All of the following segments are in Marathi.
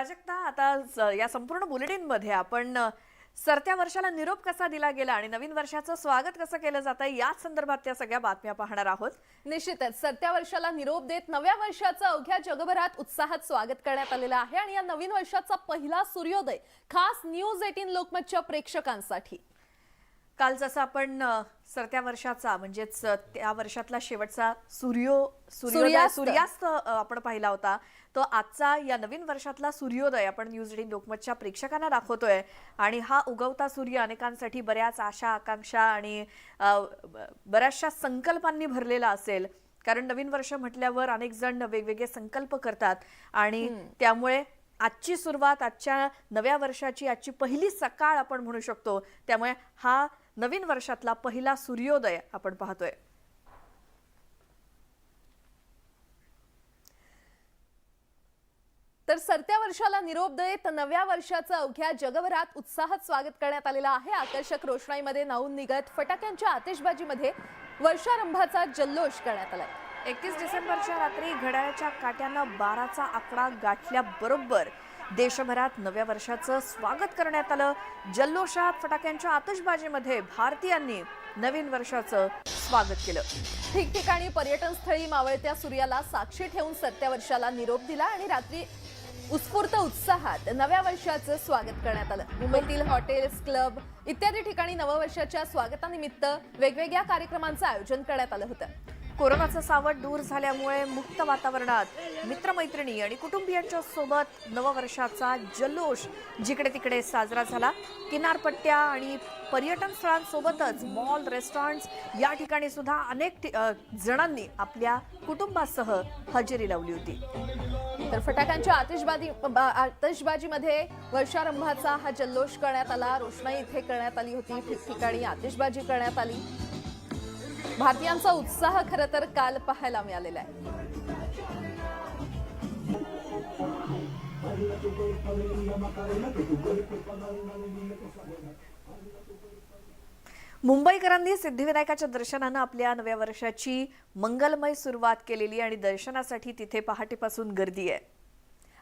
प्राजक्ता, आता या संपूर्ण बुलेटिनमध्ये आपण सरत्या वर्षाला निरोप कसा दिला गेला आणि नवीन वर्षाचं स्वागत कसं केलं जातं याच संदर्भात त्या सगळ्या बातम्या पाहणार आहोत। निश्चितच सरत्या वर्षाला निरोप देत नव्या वर्षाचं अवघ्या जगभरात उत्साहात स्वागत करण्यात आलेलं आहे आणि या नवीन वर्षाचा पहिला सूर्योदय खास न्यूज 18 लोकमतच्या प्रेक्षकांसाठी। काल जसं आपण सरत्या वर्षाचा म्हणजेच त्या वर्षातला शेवटचा सूर्यास्त आपण पाहिला होता, तो आजचा या नवीन वर्षातला सूर्योदय आपण न्यूज 18 लोकमतच्या प्रेक्षकांना दाखवतोय आणि हा उगवता सूर्य अनेकांसाठी बऱ्याच आशा आकांक्षा आणि बऱ्याचशा संकल्पांनी भरलेला असेल, कारण नवीन वर्ष म्हटल्यावर अनेक जण वेगवेगळे संकल्प करतात आणि त्यामुळे आजची सुरुवात, आजच्या नव्या वर्षाची आजची पहिली सकाळ आपण म्हणू शकतो, त्यामुळे हा नवीन वर्षातला पहिला सूर्योदय आपण पाहतोय। तर सरत्या वर्षाला निरोप देत नव्या वर्षाचं अवघ्या जगभरात उत्साहात स्वागत करण्यात आलेलं आहे। आकर्षक रोषणाईमध्ये न्हाऊन निघत फटाक्यांच्या आतिषबाजीमध्ये वर्षारंभाचा जल्लोष करण्यात आलाय। 31 डिसेंबरच्या रात्री घड्याळाच्या काट्यानं 12चा आकडा गाठल्याबरोबर देशभरात नव्या वर्षाचं स्वागत करण्यात आलं। जल्लोषात फटाक्यांच्या आतिषबाजीमध्ये भारतीयांनी नवीन वर्षाचं स्वागत केलं। ठिकठिकाणी पर्यटन स्थळी मावळत्या सूर्याला साक्षी ठेवून सरत्या वर्षाला निरोप दिला आणि रात्री उत्स्फूर्त उत्साहात नव्या वर्षाचं स्वागत करण्यात आलं। मुंबईतील हॉटेल्स, क्लब इत्यादी ठिकाणी नववर्षाच्या स्वागतानिमित्त वेगवेगळ्या कार्यक्रमांचं आयोजन करण्यात आलं होतं। कोरोनाचं सावट दूर झाल्यामुळे मुक्त वातावरणात मित्रमैत्रिणी आणि कुटुंबियांच्या सोबत नववर्षाचा जल्लोष जिकडे तिकडे साजरा झाला। किनारपट्ट्या आणि पर्यटन स्थळांसोबतच मॉल, रेस्टॉरंट्स या ठिकाणी सुद्धा अनेक जणांनी आपल्या कुटुंबासह हजेरी लावली होती। तर फटाक्यांच्या आतिषबाजीमध्ये वर्षारंभाचा हा जल्लोष करण्यात आला। रोषणाई इथे करण्यात आली होती, ठिकठिकाणी आतिषबाजी करण्यात आली। भारतीयांचा उत्साह खरं तर काल पाहायला मिळालेला आहे। मुंबईकरांनी सिद्धिविनायकाच्या दर्शनानं आपल्या नव्या वर्षाची मंगलमय सुरुवात केलेली आणि दर्शनासाठी तिथे पहाटेपासून गर्दी आहे।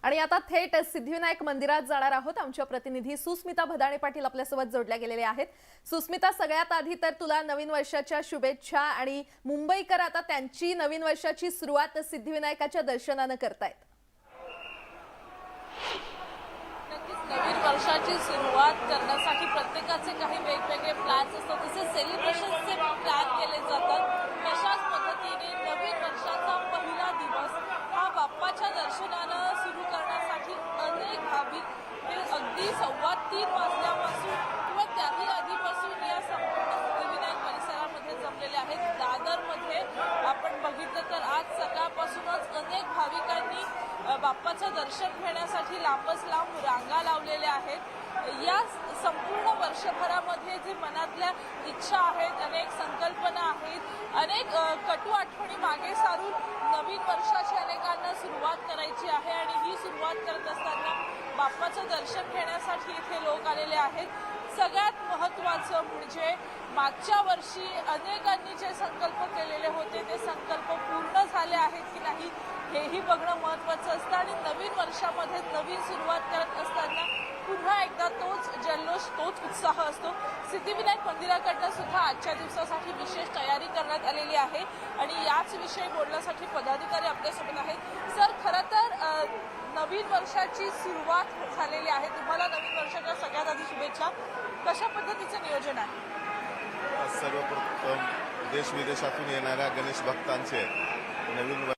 आणि आता थेट सिद्धिविनायक मंदिरात जाणार आहोत। आमच्या प्रतिनिधी सुस्मिता भदाणे पाटील आपल्यासोबत जोडल्या गेलेले आहेत। सुस्मिता, सगळ्यात आधी तर तुला नवीन वर्षाच्या शुभेच्छा। आणि मुंबईकर आता त्यांची नवीन वर्षाची सुरुवात सिद्धिविनायकाच्या दर्शनानं करतायत। नवीन वर्षाची सुरुवात करण्यासाठी प्रत्येकाचे काही वेगवेगळे प्लॅन्स असतात, तसे सेलिब्रेशनचे प्लॅन केले जातात। तशाच पद्धतीने नवीन वर्षाचा पहिला दिवस हा बाप्पाच्या दर्शनानं सुरू करण्यासाठी अनेक भाविक हे अगदी 3:15 वाजल्यापासून किंवा त्याही आधीपासून या संपूर्ण सिद्धिविनायक परिसरामध्ये जमलेले आहेत। दादरमध्ये आपण बघितलं तर आज सकाळपासूनच अनेक भाविकांनी बाप्पाचं दर्शन घेण्यासाठी लांबच लांब रांगा लावलेल्या आहेत। या संपूर्ण वर्षभरामध्ये जे मनातल्या इच्छा आहेत, अनेक संकल्पना आहेत, अनेक कटू आठवणी मागे सारून नवीन वर्षाची अनेकांना सुरुवात करायची आहे आणि ही सुरुवात करत असताना बाप्पाचं दर्शन घेण्यासाठी इथे लोक आलेले आहेत। सगळ्यात महत्त्वाचं म्हणजे मागच्या वर्षी अनेकांनी जे संकल्प केलेले होते ते संकल्प पूर्ण झाले आहेत की नाही हेही बघणं महत्त्वाचं असतं आणि नवीन वर्षामध्ये नवीन सुरुवात करत असताना पुन्हा एकदा तोच जल्लोष, तोच उत्साह असतो। सिद्धिविनायक मंदिराकडनं सुद्धा आजच्या दिवसासाठी विशेष तयारी करण्यात आलेली आहे आणि याच विषयी बोलण्यासाठी पदाधिकारी आपल्यासोबत आहेत। सर, खरं तर नवीन वर्षाची सुरुवात झालेली आहे, तुम्हाला नवीन वर्षाच्या सगळ्यात आधी शुभेच्छा। कशा पद्धतीचं नियोजन आहे? सर्वप्रथम देश विदेशातून येणाऱ्या गणेश भक्तांचे नवीन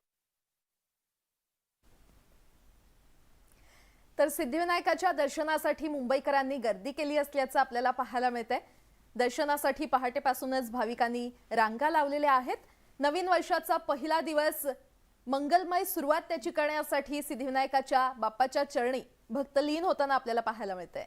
तर सिद्धिविनायकाच्या दर्शनासाठी मुंबईकरांनी गर्दी केली असल्याचं आपल्याला पाहायला मिळतंय। दर्शनासाठी पहाटेपासूनच भाविकांनी रांगा लावलेल्या आहेत। नवीन वर्षाचा पहिला दिवस मंगलमय सुरुवात त्याची करण्यासाठी सिद्धिविनायकाच्या बाप्पाच्या चरणी भक्त लीन होताना आपल्याला पाहायला मिळतंय।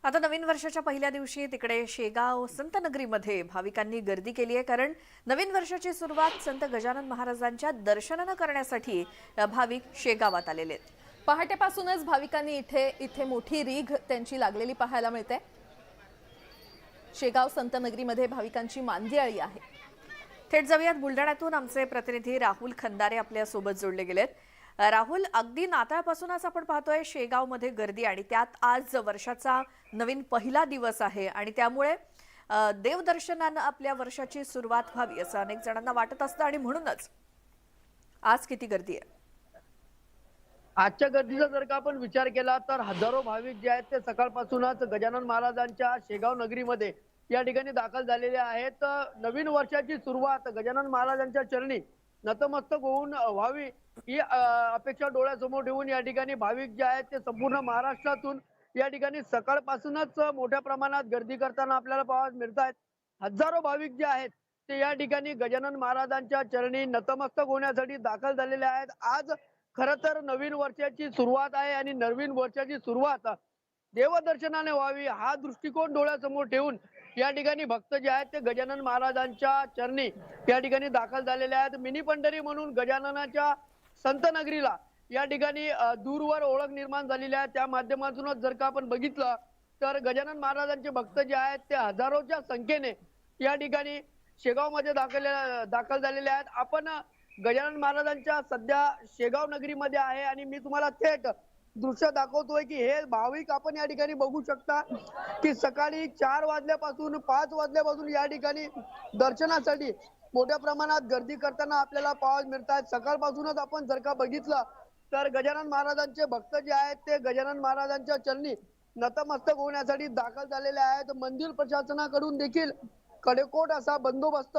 आता नवीन वर्षाच्या पहिल्या दिवशी तिकडे शेगाव संतनगरीमध्ये भाविकांनी गर्दी केली आहे, कारण नवीन वर्षाची सुरुवात संत गजानन महाराजांच्या दर्शनानं करण्यासाठी भाविक शेगावात आलेले आहेत। पहाटेपासूनच भाविकांनी इथे मोठी रीघ त्यांची लागलेली पाहायला मिळते। शेगाव संतनगरीमध्ये भाविकांची मांदियाळी आहे। थेट जाऊयात बुलढाण्यातून आमचे प्रतिनिधी राहुल खंदारे आपल्या सोबत जोडले गेलेत. राहुल, अगदी नाताळपासूनच आपण पाहतोय शेगावमध्ये गर्दी आणि त्यात आज वर्षाचा नवीन पहिला दिवस आहे आणि त्यामुळे देवदर्शनानं आपल्या वर्षाची सुरुवात व्हावी असं अनेक जणांना वाटत असतं आणि म्हणूनच आज किती गर्दी आहे? आजच्या गर्दीचा जर का आपण विचार केला तर हजारो भाविक जे आहेत ते सकाळपासूनच गजानन महाराजांच्या शेगाव नगरीमध्ये या ठिकाणी दाखल झालेले आहेत. नवीन वर्षाची सुरुवात गजानन महाराजांच्या चरणी नतमस्तक होऊन व्हावी ही अपेक्षा डोळ्यासमोर ठेवून या ठिकाणी भाविक जे आहेत ते संपूर्ण महाराष्ट्रातून या ठिकाणी सकाळपासूनच मोठ्या प्रमाणात गर्दी करताना आपल्याला पाहायला मिळत आहेत. हजारो भाविक जे आहेत ते या ठिकाणी गजानन महाराजांच्या चरणी नतमस्तक होण्यासाठी दाखल झालेले आहेत. आज खरं तर नवीन वर्षाची सुरुवात आहे आणि नवीन वर्षाची सुरुवात देवदर्शनाने व्हावी हा दृष्टिकोन डोळ्यासमोर ठेवून या ठिकाणी भक्त जे आहेत ते गजानन महाराजांच्या चरणी या ठिकाणी दाखल झालेले आहेत. मिनी पंढरी म्हणून गजाननाच्या संत नगरीला या ठिकाणी दूरवर ओळख निर्माण झालेली आहे. त्या माध्यमातूनच जर का आपण बघितलं तर गजानन महाराजांचे भक्त जे आहेत ते हजारोच्या संख्येने या ठिकाणी शेगावमध्ये दाखल झालेले आहेत. आपण गजानन महाराजांच्या सध्या शेगाव नगरीमध्ये आहे आणि मी तुम्हाला थेट दृश्य दाखवतोय की हे भाविक आपण या ठिकाणी बघू शकता की सकाळी 4 वाजल्यापासून 5 वाजल्यापासून या ठिकाणी दर्शनासाठी मोठ्या प्रमाणात गर्दी करताना आपल्याला पाहायला मिळतात. सकाळपासूनच आपण जर का बघितलं तर गजानन महाराजांचे भक्त जे आहेत ते गजानन महाराजांच्या चरणी नतमस्तक होण्यासाठी दाखल झालेले आहेत. मंदिर प्रशासनाकडून देखील कडेकोट असा बंदोबस्त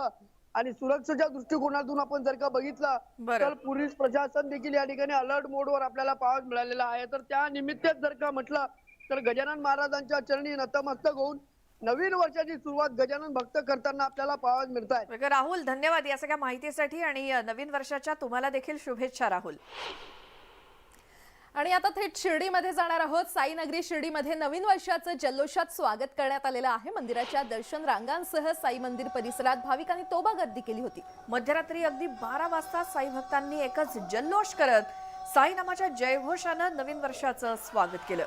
आणि सुरक्षेच्या दृष्टिकोनातून आपण जर का बघितलं तर पोलीस प्रशासन देखील या ठिकाणी अलर्ट मोडवर आपल्याला पाहायला मिळालेला आहे. तर त्या निमित्ताने जर का म्हटलं तर गजानन महाराजांच्या चरणी नतमस्तक होऊन नवीन वर्षाची सुरुवात गजानन भक्त करताना आपल्याला पाहायला मिळत आहे. राहुल, धन्यवाद या सगळ्या माहितीसाठी आणि नवीन वर्षाच्या तुम्हाला देखील शुभेच्छा राहुल. आणि आता थेट शिर्डीमध्ये जाणार आहोत. साई नगरी शिर्डीमध्ये नवीन वर्षाचं जल्लोषात स्वागत करण्यात आलेलं आहे. मंदिराच्या दर्शन रांगांसह साई मंदिर परिसरात भाविकांनी तोबा गर्दी केली होती. मध्यरात्री अगदी 12 वाजता साई भक्तांनी एकच जल्लोष करत साई नामाच्या जयघोषानं नवीन वर्षाचं स्वागत केलं.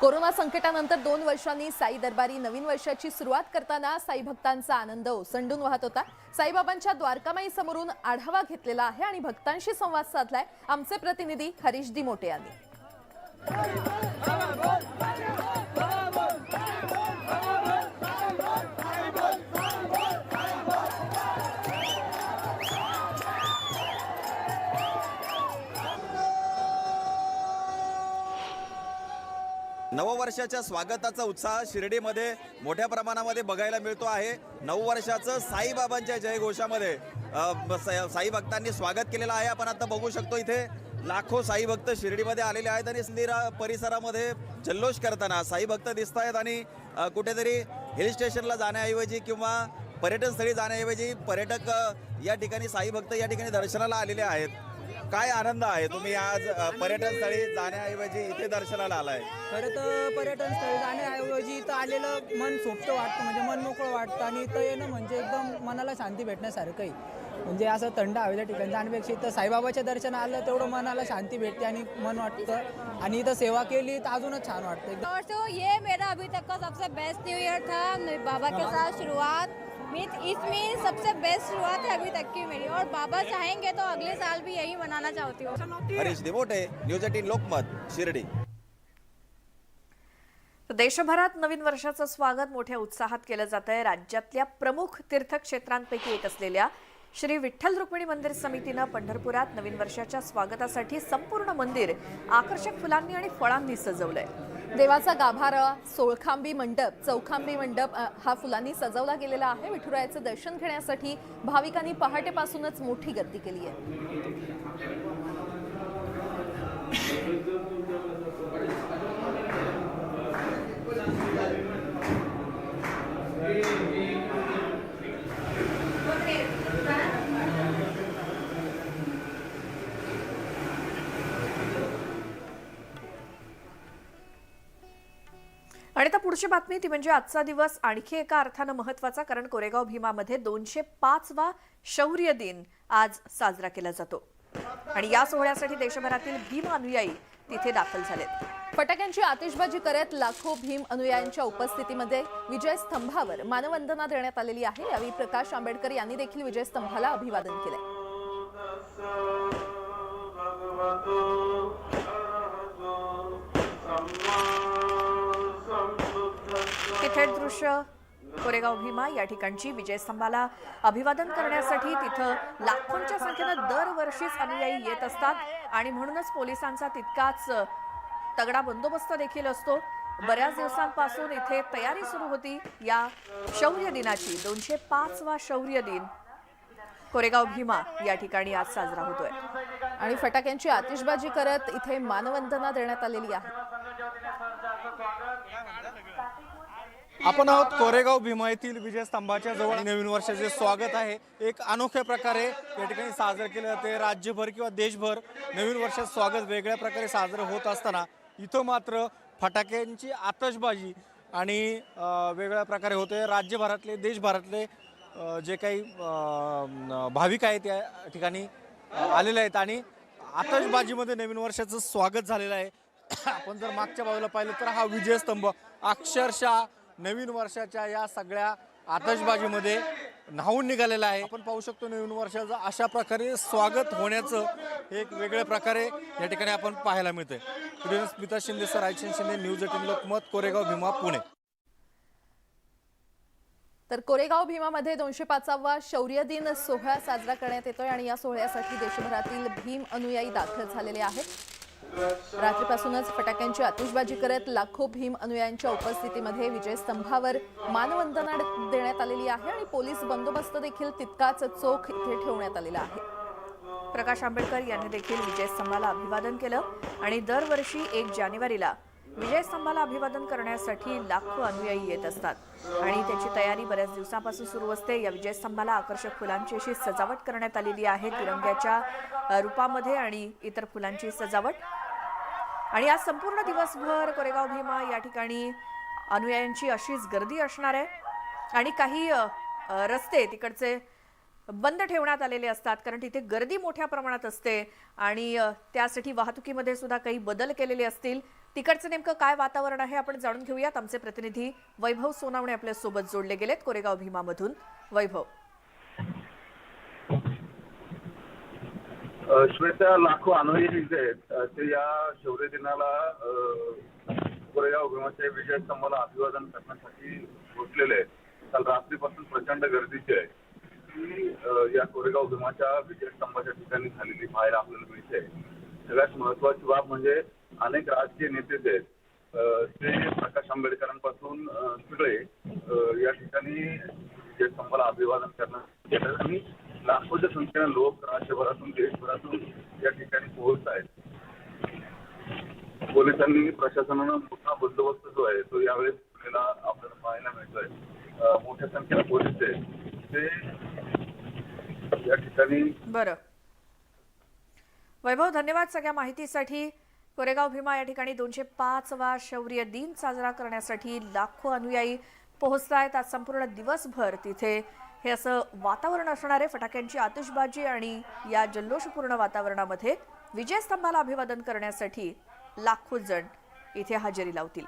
कोरोना संकटानंतर 2 वर्षांनी साई दरबारी नवीन वर्षाची सुरुवात करताना साई भक्तांचा आनंद ओसंडून वाहत होता. साईबाबांच्या द्वारकामाई समोरून आढावा घेतलेला आहे आणि भक्तांशी संवाद साधलाय आमचे प्रतिनिधी हरीश दिमोटे यांनी. नववर्षाच्या स्वागताचा उत्साह शिर्डीमध्ये मोठ्या प्रमाणामध्ये बघायला मिळतो आहे. नववर्षाचं साईबाबांच्या जयघोषामध्ये साई भक्तांनी स्वागत केलेलं आहे. आपण आता बघू शकतो इथे लाखो साई भक्त शिर्डीमध्ये आलेले आहेत आणि मंदिर परिसरामध्ये जल्लोष करताना साई भक्त दिसत आहेत आणि कुठेतरी हिल स्टेशनला जाण्याऐवजी किंवा पर्यटन स्थळी जाण्याऐवजी पर्यटक या ठिकाणी साई भक्त या ठिकाणी दर्शनाला आलेले आहेत. काय आनंद आहे, तुम्ही आज पर्यटन स्थळी जाण्याऐवजी इथे दर्शनाला आलाय? खरं तर पर्यटन स्थळी जाण्याऐवजी इथं आलेलं मन सोपतं वाटतं, म्हणजे मन मोकळं वाटतं आणि इथं येणं म्हणजे एकदम मनाला शांती भेटण्यासारखं आहे. म्हणजे असं थंड हवेच्या ठिकाणी जाण्यापेक्षा इथं साईबाबाच्या दर्शन आलं तेवढं मनाला शांती भेटते आणि मन वाटतं आणि इथं सेवा केली तर अजूनच छान वाटतं. और तो ये मेरा अभी तक का सबसे बेस्ट न्यू ईयर था बाबा के साथ शुरुआत. इसमें सबसे बेस्ट शुरुआत है अभी तक की मेरी और बाबा चाहेंगे तो अगले साल भी यही मनाना चाहती हूँ. हरीश दिमोटे, न्यूज 18 लोकमत, शिर्डी. देशभरात नवीन वर्षाचं स्वागत मोठ्या उत्साहात केलं जात आहे. राज्यातल्या प्रमुख तीर्थक्षेत्रांपैकी एक असलेल्या श्री विठ्ठल रुक्मिणी मंदिर समितीनं पंढरपुरात नवीन वर्षाच्या स्वागतासाठी संपूर्ण मंदिर आकर्षक फुलांनी आणि फळांनी सजवलंय. देवाचा गाभारा, सोळखांबी मंडप, चौखांबी मंडप हा फुलांनी सजवला गेलेला आहे. विठुरायाचं दर्शन घेण्यासाठी भाविकांनी पहाटेपासूनच मोठी गर्दी केली आहे. आणि आता पुढची बातमी ती म्हणजे आजचा दिवस आणखी एका अर्थानं महत्त्वाचा, कारण कोरेगाव भीमामध्ये 205वा शौर्य दिन आज साजरा केला जातो आणि या सोहळ्यासाठी देशभरातील भीम अनुयायी तिथे दाखल झालेत. फटाक्यांची आतिषबाजी करत लाखो भीम अनुयायांच्या उपस्थितीमध्ये विजय स्तंभावर मानवंदना देण्यात आलेली आहे। यावेळी प्रकाश आंबेडकर यांनी देखील विजय स्तंभाला अभिवादन केले। हे थेट दृश्य कोरेगाव भीमा या ठिकाणची विजय स्तंभाला अभिवादन करण्यासाठी तिथं लाखोंच्या संख्येनं दरवर्षीच अनुयायी येत असतात आणि म्हणूनच पोलिसांचा तितकाच तगडा बंदोबस्त देखील असतो। बऱ्याच दिवसांपासून इथे तयारी सुरू होती या शौर्य दिनाची। 205वा शौर्य दिन कोरेगाव भीमा या ठिकाणी आज साजरा होतोय आणि फटाक्यांची आतिषबाजी करत इथे मानवंदना देण्यात आलेली आहे। आपण आहोत कोरेगाव भीमा येथील विजय स्तंभाच्या जवळ। नवीन वर्षाचे स्वागत आहे एक अनोख्या प्रकारे या ठिकाणी साजरे केले जाते। राज्यभर किंवा देशभर नवीन वर्षाचं स्वागत वेगळ्या प्रकारे साजरं होत असताना इथं मात्र फटाक्यांची आतषबाजी आणि वेगळ्या प्रकारे होते। राज्यभरातले देशभरातले जे काही भाविक आहेत या ठिकाणी आलेले आहेत आणि आतषबाजीमध्ये नवीन वर्षाचं स्वागत झालेलं आहे। आपण जर मागच्या बाजूला पाहिलं तर हा विजय स्तंभ अक्षरशः नवीन वर्षाच्या या सगळ्या आतषबाजीमध्ये न्हावून निघालेला आहे। आपण पाहू शकतो नवीन वर्षाचं अशा प्रकारे स्वागत होण्याचं एक वेगळ्या प्रकारे या ठिकाणी आपण पाहायला मिळतंय। Smita Shinde sir, Raichand Shinde, news 18 Lokmat, Koregaon Bhima, Pune. तर कोरेगाव भीमामध्ये 205वा शौर्य दिन सोहळा साजरा करण्यात येतोय आणि या सोहळ्यासाठी देशभरातील भीम अनुयायी दाखल झालेले आहेत। रात्रीपासूनच फटाक्यांची आतिषबाजी करत लाखो भीम अनुयायांच्या उपस्थितीमध्ये विजय स्तंभावर मानवंदना देण्यात आलेली आहे आणि पोलीस बंदोबस्त देखील तितकाच चोख इथे ठेवण्यात आलेला आहे। प्रकाश आंबेडकर यांनी देखील विजय स्तंभाला अभिवादन केलं आणि दरवर्षी 1 जानेवारीला विजय स्तंभाला अभिवादन करण्यासाठी लाखो अनुयायी येत असतात आणि त्याची तयारी बऱ्याच दिवसांपासून सुरू असते। या विजय स्तंभाला आकर्षक फुलांची अशी सजावट करण्यात आलेली आहे, तिरंग्याच्या रूपामध्ये आणि इतर फुलांची सजावट। आणि आज संपूर्ण दिवसभर कोरेगाव भीमा या ठिकाणी अनुयायांची अशीच गर्दी असणार आहे आणि काही रस्ते तिकडचे बंद ठेवण्यात आलेले असतात कारण तिथे गर्दी मोठ्या प्रमाणात असते आणि त्यासाठी वाहतुकीमध्ये सुद्धा काही बदल केलेले असतील। तिकडचं नेमकं काय वातावरण आहे आपण जाणून घेऊयात। आमचे प्रतिनिधी वैभव सोनावणे आपल्या सोबत जोडले गेलेत कोरेगाव भीमामधून। वैभव, श्वेता, लाखो अनुयायी जे आहेत ते या शौर्य दिनाला कोरेगाव भीमाच्या विजय स्तंभाला अभिवादन करण्यासाठी पोहोचलेले आहेत। काल रात्रीपासून प्रचंड गर्दीची आहे या कोरेगाव भीमाच्या विजय स्तंभाच्या ठिकाणी झालेली पाहायला आपल्याला मिळते। सगळ्यात महत्वाची बाब म्हणजे अनेक राजकीय नेते जे आहेत ते प्रकाश आंबेडकरांपासून सगळे या ठिकाणी विजय स्तंभाला अभिवादन करण्यात येतात आणि लाखोच्या संख्येने लोक राज्यभरातून देशभरातून या ठिकाणी पोहोचत आहेत। पोलिसांनी प्रशासनानं मोठा बंदोबस्त जो आहे तो यावेळेस आपल्याला पाहायला मिळतोय। मोठ्या संख्येने पोलीस आहेत ते या ठिकाणी। बरं वैभव, धन्यवाद सगळ्या माहितीसाठी। कोरेगाव भीमा या ठिकाणी 205वा शौर्य दिन साजरा करण्यासाठी लाखो अनुयायी पोहोचतायत। आज संपूर्ण दिवसभर तिथे हे असं वातावरण असणार आहे। फटाक्यांची आतिषबाजी आणि या जल्लोषपूर्ण वातावरणामध्ये विजय स्तंभाला अभिवादन करण्यासाठी लाखो जण इथे हजेरी लावतील।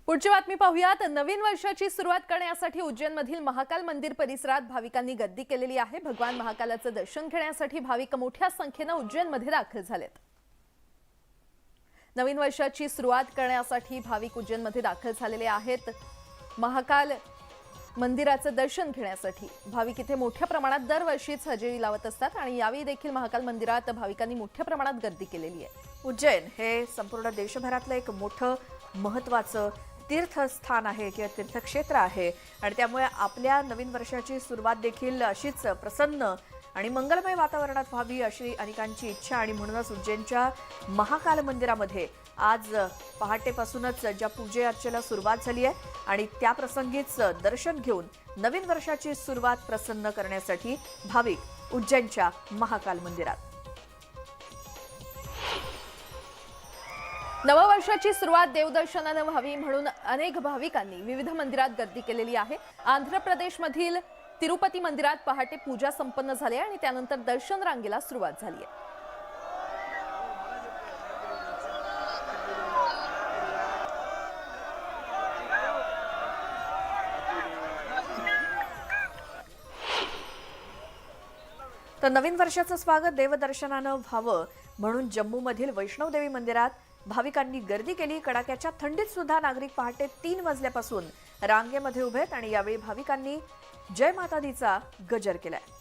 पुढची बातमी पाहूयात। नवीन वर्षाची सुरुवात करण्यासाठी उज्जैनमधील महाकाल मंदिर परिसरात भाविकांनी गर्दी केलेली आहे। भगवान महाकालाचं दर्शन घेण्यासाठी भाविक मोठ्या संख्येने उज्जैनमध्ये दाखल झालेत। नवीन वर्षाची सुरुवात करण्यासाठी भाविक उज्जैनमध्ये दाखल झालेले आहेत। महाकाल मंदिराचं दर्शन घेण्यासाठी भाविक इथे मोठ्या प्रमाणात दरवर्षीच हजेरी लावत असतात आणि यावेळी देखील महाकाल मंदिरात भाविकांनी मोठ्या प्रमाणात गर्दी केलेली आहे। उज्जैन हे संपूर्ण देशभरातलं एक मोठं महत्त्वाचं तीर्थस्थान आहे किंवा तीर्थक्षेत्र आहे आणि त्यामुळे आपल्या नवीन वर्षाची सुरुवात देखील अशीच प्रसन्न आणि मंगलमय वातावरणात व्हावी अशी अनेकांची इच्छा आणि म्हणूनच उज्जैनच्या महाकाल मंदिरामध्ये आज पहाटेपासूनच ज्या पूजे अर्चेला सुरुवात झाली आहे आणि त्या प्रसंगीच दर्शन घेऊन नवीन वर्षाची सुरुवात प्रसन्न करण्यासाठी भाविक उज्जैनच्या महाकाल मंदिरात। नववर्षाची सुरुवात देवदर्शनाने व्हावी म्हणून अनेक भाविकांनी विविध मंदिरात गर्दी केलेली आहे। आंध्र प्रदेशमधील तिरुपती मंदिरात पहाटे पूजा संपन्न झाली आणि त्यानंतर दर्शन रांगेला सुरुवात झाली आहे। तर नवीन वर्षाचं स्वागत देवदर्शनानं व्हावं म्हणून जम्मूमधील वैष्णोदेवी मंदिरात भाविकांनी गर्दी केली. कडाक्याच्या थंडीत सुद्धा नागरिक पहाटे 3 वाजल्यापासून रांगेमध्ये उभे आहेत आणि यावेळी भाविकांनी जय माता दीचा गजर केलाय.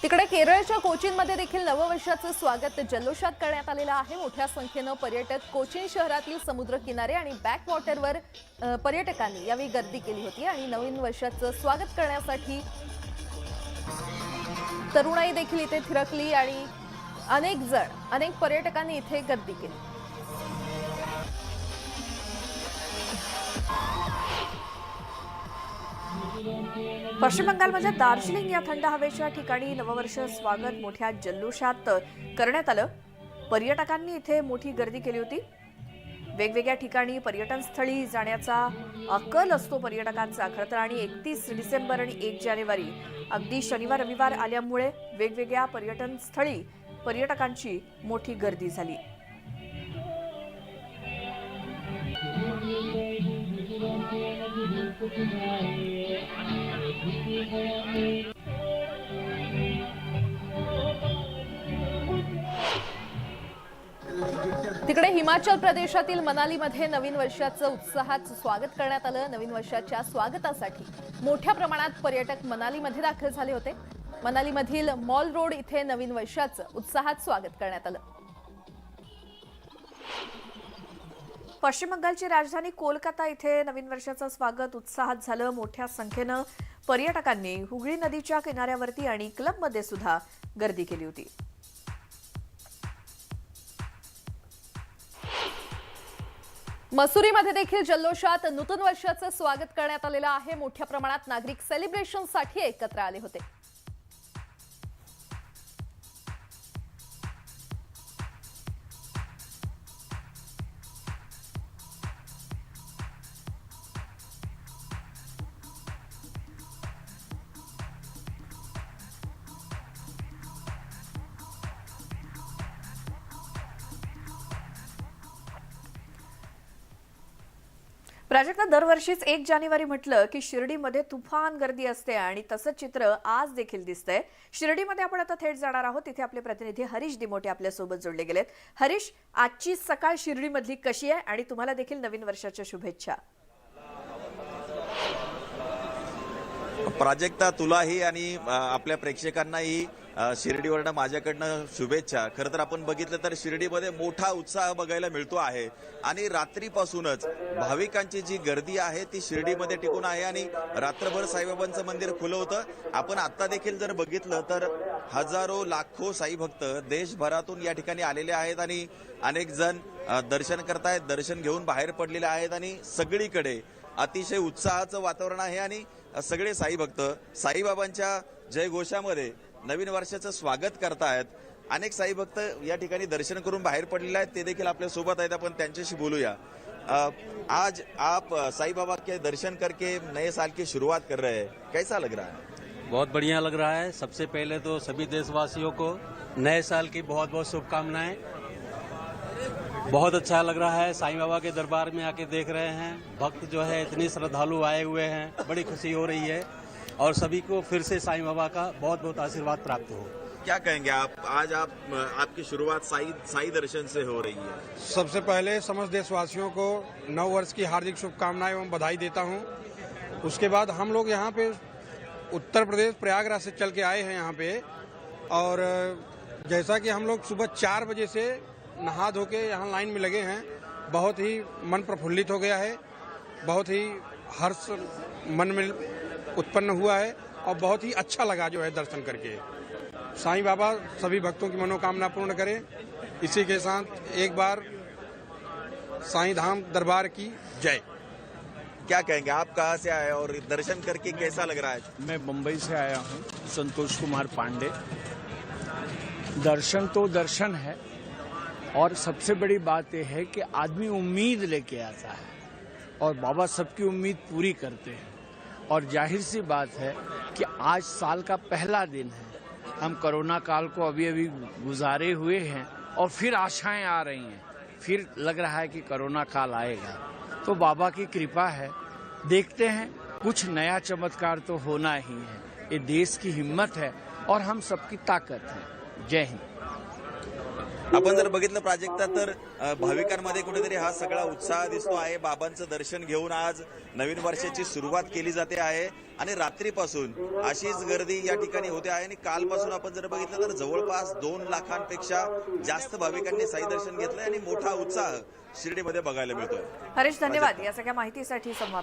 तिकडे केरळच्या कोचीनमध्ये देखील नववर्षाचं स्वागत जल्लोषात करण्यात आलेलं आहे. मोठ्या संख्येनं पर्यटक कोचीन शहरातील समुद्र किनारे आणि बॅकवॉटरवर पर्यटकांनी यावेळी गर्दी केली होती आणि नवीन वर्षाचं स्वागत करण्यासाठी तरुणाई देखील इथे थिरकली आणि अनेक पर्यटकांनी इथे गर्दी केली. पश्चिम बंगालमध्ये दार्जिलिंग या थंड हवेच्या ठिकाणी नववर्ष स्वागत मोठ्या जल्लोषात करण्यात आलं. पर्यटकांनी इथे मोठी गर्दी केली होती. वेगवेगळ्या ठिकाणी पर्यटन स्थळी जाण्याचा कल असतो पर्यटकांचा खरं तर. आणि 31 डिसेंबर आणि 1 जानेवारी अगदी शनिवार रविवार आल्यामुळे वेगवेगळ्या पर्यटन स्थळी पर्यटकांची मोठी गर्दी झाली. तिकडे हिमाचल प्रदेशातील मनालीमध्ये नवीन वर्षाचं उत्साहात स्वागत करण्यात आलं. नवीन वर्षाच्या स्वागतासाठी मोठ्या प्रमाणात पर्यटक मनालीमध्ये दाखल झाले होते. मनालीमधील मॉल रोड इथे नवीन वर्षाचं उत्साहात स्वागत करण्यात आलं. पश्चिम बंगालची राजधानी कोलकाता इथे नवीन वर्षाचं स्वागत उत्साहात झालं. मोठ्या संख्येनं पर्यटकांनी हुगळी नदीच्या किनाऱ्यावरती आणि क्लबमध्ये सुद्धा गर्दी केली होती. मसुरीमध्ये देखील जल्लोषात नूतन वर्षाचं स्वागत करण्यात आलेलं आहे. मोठ्या प्रमाणात नागरिक सेलिब्रेशनसाठी एकत्र आले होते. प्राजक्ता, दरवर्षीच 1 जानेवारी म्हटलं की शिर्डीमध्ये तुफान गर्दी असते आणि तसंच चित्र आज देखील दिसतंय. शिर्डीमध्ये आपण आता थेट जाणार आहोत. तिथे आपले प्रतिनिधी हरीश दिमोटे आपल्यासोबत जोडले गेलेत. हरीश, आजची सकाळ शिर्डीमधली कशी आहे आणि तुम्हाला देखील नवीन वर्षाच्या शुभेच्छा. प्राजक्ता, तुलाही आणि आपल्या प्रेक्षकांनाही शिर्डीवरनं माझ्याकडनं शुभेच्छा. खरं तर आपण बघितलं तर शिर्डीमध्ये मोठा उत्साह बघायला मिळतो आहे आणि रात्रीपासूनच भाविकांची जी गर्दी आहे ती शिर्डीमध्ये टिकून आहे आणि रात्रभर साईबाबांचं मंदिर खुलं होतं. आपण आता देखील जर बघितलं तर हजारो लाखो साई भक्त देशभरातून या ठिकाणी आलेले आहेत आणि अनेक जण दर्शन करतायत, दर्शन घेऊन बाहेर पडलेले आहेत आणि सगळीकडे अतिशय उत्साहाचं वातावरण आहे आणि सगळे साई भक्त साईबाबांच्या जयघोषामध्ये नवीन वर्षाचं स्वागत करतायत. अनेक साई भक्त या ठिकाणी दर्शन करून बाहेर पडलेले आहेत, ते देखील आपल्या सोबत आहेत. आपण त्यांच्याशी बोलूया. आज आप साई बाबा के दर्शन करके नए साल की शुरुआत कर रहे हैं, कैसा लग रहा है? बहुत बढ़िया लग रहा है. सबसे पहले तो सभी देशवासियों को नए साल की बहुत बहुत शुभकामनाएं. बहुत अच्छा लग रहा है. साईं बाबा के दरबार में आके देख रहे हैं, भक्त जो है इतने श्रद्धालु आए हुए हैं, बड़ी खुशी हो रही है और सभी को फिर से साईं बाबा का बहुत बहुत आशीर्वाद प्राप्त हो. क्या कहेंगे आप? आज आपकी शुरुआत साई दर्शन से हो रही है. सबसे पहले समस्त देशवासियों को नव वर्ष की हार्दिक शुभकामनाएं एवं बधाई देता हूं. उसके बाद हम लोग यहाँ पे उत्तर प्रदेश प्रयागराज से चल के आए हैं यहाँ पे, और जैसा कि हम लोग सुबह 4 बजे से नहा धो के यहाँ लाइन में लगे हैं, बहुत ही मन प्रफुल्लित हो गया है, बहुत ही हर्ष मन में उत्पन्न हुआ है और बहुत ही अच्छा लगा जो है दर्शन करके. साईं बाबा सभी भक्तों की मनोकामना पूर्ण करें. इसी के साथ एक बार साईं धाम दरबार की जय. क्या कहेंगे? आप कहाँ से आए और दर्शन करके कैसा लग रहा है? मैं मुंबई से आया हूँ, संतोष कुमार पांडे. दर्शन तो दर्शन है और सबसे बड़ी बात यह है कि आदमी उम्मीद लेके आता है और बाबा सबकी उम्मीद पूरी करते हैं. और जाहिर सी बात है कि आज साल का पहला दिन है. हम कोरोना काल को अभी अभी गुजारे हुए हैं और फिर आशाएं आ रही हैं, फिर लग रहा है कि कोरोना काल आएगा. तो बाबा की कृपा है। देखते हैं, कुछ नया चमत्कार तो होना ही है। ये देश की हिम्मत है और हम सबकी ताकत है। जय हिंद। आपण जर बघितलं प्राजक्ता तर भाविकांमध्ये कुठेतरी हा सगळा उत्साह दिसतो आहे। बाबांचं दर्शन घेऊन आज नवीन वर्षाची सुरुवात केली जाते आहे आणि रात्रीपासून अशीच गर्दी या ठिकाणी होते आहे आणि कालपासून आपण जर बघितलं तर जवळपास 2 लाखांपेक्षा जास्त भाविकांनी साई दर्शन घेतलंय आणि मोठा उत्साह शिर्डीमध्ये बघायला मिळतोय। हरीश, धन्यवाद या सगळ्या माहितीसाठी संवाद